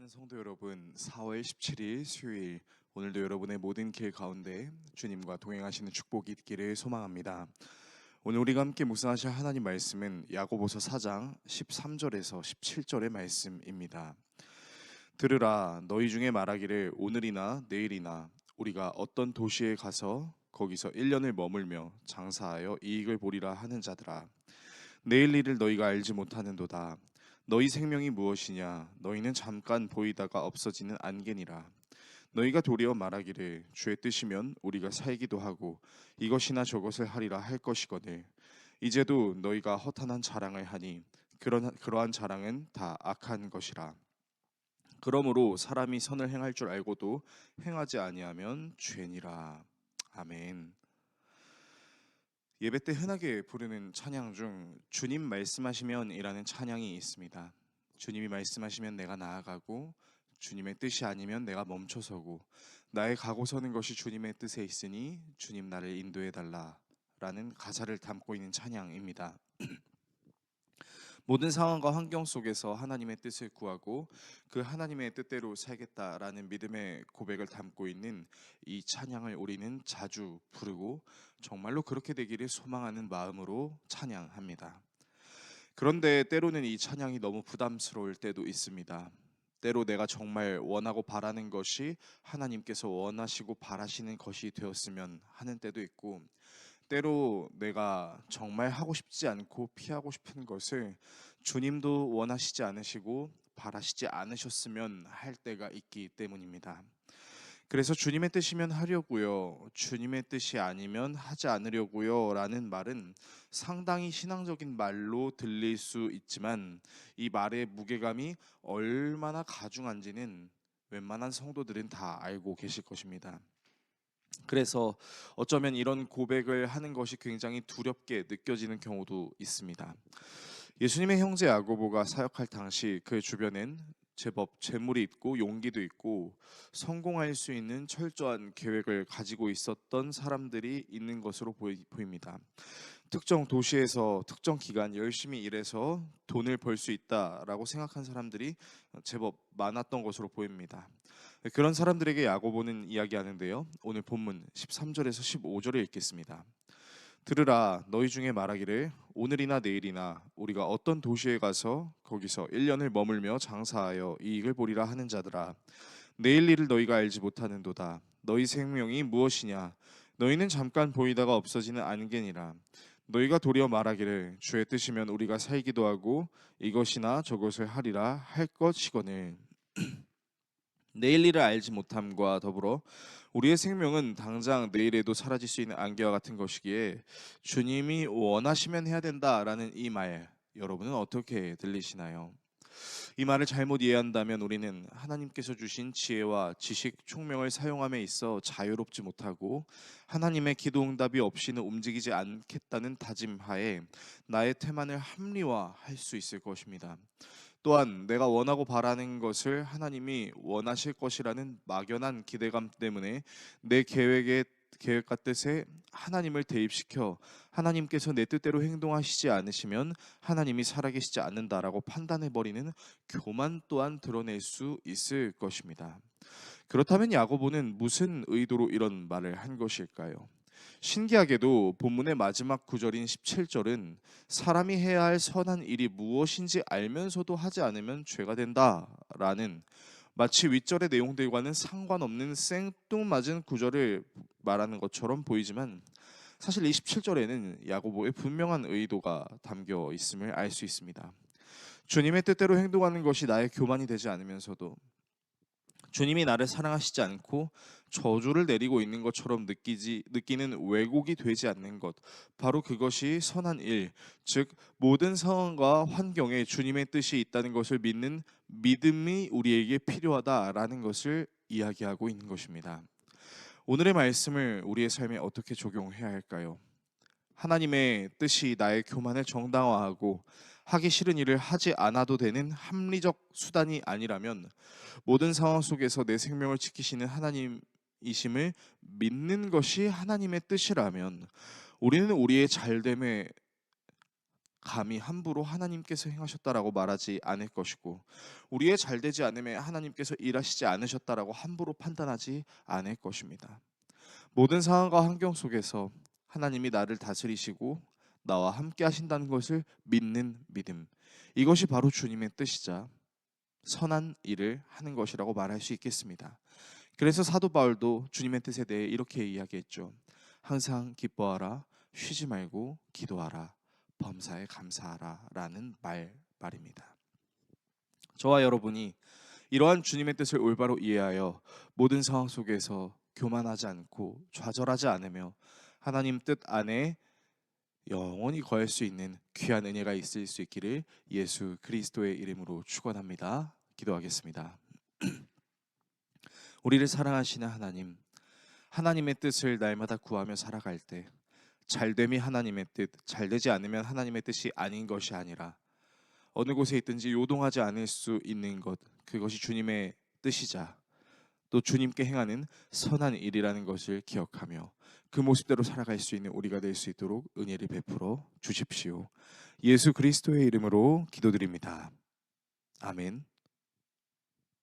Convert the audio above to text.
사랑하는 성도 여러분, 4월 17일 수요일 오늘도 여러분의 모든 길 가운데 주님과 동행하시는 축복이 있기를 소망합니다. 오늘 우리가 함께 묵상하실 하나님 말씀은 야고보서 4장 13절에서 17절의 말씀입니다. 들으라, 너희 중에 말하기를 오늘이나 내일이나 우리가 어떤 도시에 가서 거기서 1년을 머물며 장사하여 이익을 보리라 하는 자들아, 내일 일을 너희가 알지 못하는도다. 너희 생명이 무엇이냐? 너희는 잠깐 보이다가 없어지는 안개니라. 너희가 도리어 말하기를 주의 뜻이면 우리가 살기도 하고 이것이나 저것을 하리라 할 것이거늘 이제도 너희가 허탄한 자랑을 하니 그러한 자랑은 다 악한 것이라. 그러므로 사람이 선을 행할 줄 알고도 행하지 아니하면 죄니라. 아멘. 예배 때 흔하게 부르는 찬양 중 주님 말씀하시면이라는 찬양이 있습니다. 주님이 말씀하시면 내가 나아가고 주님의 뜻이 아니면 내가 멈춰서고 나의 가고 서는 것이 주님의 뜻에 있으니 주님 나를 인도해 달라라는 가사를 담고 있는 찬양입니다. 모든 상황과 환경 속에서 하나님의 뜻을 구하고 그 하나님의 뜻대로 살겠다라는 믿음의 고백을 담고 있는 이 찬양을 우리는 자주 부르고 정말로 그렇게 되기를 소망하는 마음으로 찬양합니다. 그런데 때로는 이 찬양이 너무 부담스러울 때도 있습니다. 때로 내가 정말 원하고 바라는 것이 하나님께서 원하시고 바라시는 것이 되었으면 하는 때도 있고, 때로 내가 정말 하고 싶지 않고 피하고 싶은 것을 주님도 원하시지 않으시고 바라시지 않으셨으면 할 때가 있기 때문입니다. 그래서 주님의 뜻이면 하려고요, 주님의 뜻이 아니면 하지 않으려고요 라는 말은 상당히 신앙적인 말로 들릴 수 있지만 이 말의 무게감이 얼마나 가중한지는 웬만한 성도들은 다 알고 계실 것입니다. 그래서 어쩌면 이런 고백을 하는 것이 굉장히 두렵게 느껴지는 경우도 있습니다. 예수님의 형제 야고보가 사역할 당시 그의 주변엔 제법 재물이 있고 용기도 있고 성공할 수 있는 철저한 계획을 가지고 있었던 사람들이 있는 것으로 보입니다. 특정 도시에서 특정 기간 열심히 일해서 돈을 벌 수 있다라고 생각한 사람들이 제법 많았던 것으로 보입니다. 그런 사람들에게 야고보는 이야기하는데요. 오늘 본문 13절에서 15절을 읽겠습니다. 들으라, 너희 중에 말하기를 오늘이나 내일이나 우리가 어떤 도시에 가서 거기서 1년을 머물며 장사하여 이익을 보리라 하는 자들아, 내일 일을 너희가 알지 못하는도다. 너희 생명이 무엇이냐? 너희는 잠깐 보이다가 없어지는 안개니라. 너희가 도리어 말하기를 주의 뜻이면 우리가 살기도 하고 이것이나 저것을 하리라 할 것이거늘 내일 일을 알지 못함과 더불어 우리의 생명은 당장 내일에도 사라질 수 있는 안개와 같은 것이기에 주님이 원하시면 해야 된다라는 이 말, 여러분은 어떻게 들리시나요? 이 말을 잘못 이해한다면 우리는 하나님께서 주신 지혜와 지식, 총명을 사용함에 있어 자유롭지 못하고 하나님의 기도 응답이 없이는 움직이지 않겠다는 다짐하에 나의 태만을 합리화할 수 있을 것입니다. 또한 내가 원하고 바라는 것을 하나님이 원하실 것이라는 막연한 기대감 때문에 내 계획과 뜻에 하나님을 대입시켜 하나님께서 내 뜻대로 행동하시지 않으시면 하나님이 살아계시지 않는다라고 판단해버리는 교만 또한 드러낼 수 있을 것입니다. 그렇다면 야고보는 무슨 의도로 이런 말을 한 것일까요? 신기하게도 본문의 마지막 구절인 17절은 사람이 해야 할 선한 일이 무엇인지 알면서도 하지 않으면 죄가 된다라는 마치 윗절의 내용들과는 상관없는 생뚱맞은 구절을 말하는 것처럼 보이지만 사실 이 17절에는 야고보의 분명한 의도가 담겨 있음을 알 수 있습니다. 주님의 뜻대로 행동하는 것이 나의 교만이 되지 않으면서도 주님이 나를 사랑하시지 않고 저주를 내리고 있는 것처럼 느끼는 왜곡이 되지 않는 것, 바로 그것이 선한 일, 즉 모든 상황과 환경에 주님의 뜻이 있다는 것을 믿는 믿음이 우리에게 필요하다라는 것을 이야기하고 있는 것입니다. 오늘의 말씀을 우리의 삶에 어떻게 적용해야 할까요? 하나님의 뜻이 나의 교만을 정당화하고 하기 싫은 일을 하지 않아도 되는 합리적 수단이 아니라면, 모든 상황 속에서 내 생명을 지키시는 하나님이심을 믿는 것이 하나님의 뜻이라면 우리는 우리의 잘됨에 감히 함부로 하나님께서 행하셨다라고 말하지 않을 것이고, 우리의 잘되지 않음에 하나님께서 일하시지 않으셨다라고 함부로 판단하지 않을 것입니다. 모든 상황과 환경 속에서 하나님이 나를 다스리시고 나와 함께 하신다는 것을 믿는 믿음, 이것이 바로 주님의 뜻이자 선한 일을 하는 것이라고 말할 수 있겠습니다. 그래서 사도 바울도 주님의 뜻에 대해 이렇게 이야기했죠. 항상 기뻐하라, 쉬지 말고 기도하라, 범사에 감사하라 라는 말입니다. 저와 여러분이 이러한 주님의 뜻을 올바로 이해하여 모든 상황 속에서 교만하지 않고 좌절하지 않으며 하나님 뜻 안에 영원히 거할 수 있는 귀한 은혜가 있을 수 있기를 예수 그리스도의 이름으로 축원합니다. 기도하겠습니다. 우리를 사랑하시는 하나님, 하나님의 뜻을 날마다 구하며 살아갈 때 잘됨이 하나님의 뜻, 잘되지 않으면 하나님의 뜻이 아닌 것이 아니라 어느 곳에 있든지 요동하지 않을 수 있는 것, 그것이 주님의 뜻이자 또 주님께 행하는 선한 일이라는 것을 기억하며 그 모습대로 살아갈 수 있는 우리가 될 수 있도록 은혜를 베풀어 주십시오. 예수 그리스도의 이름으로 기도드립니다. 아멘.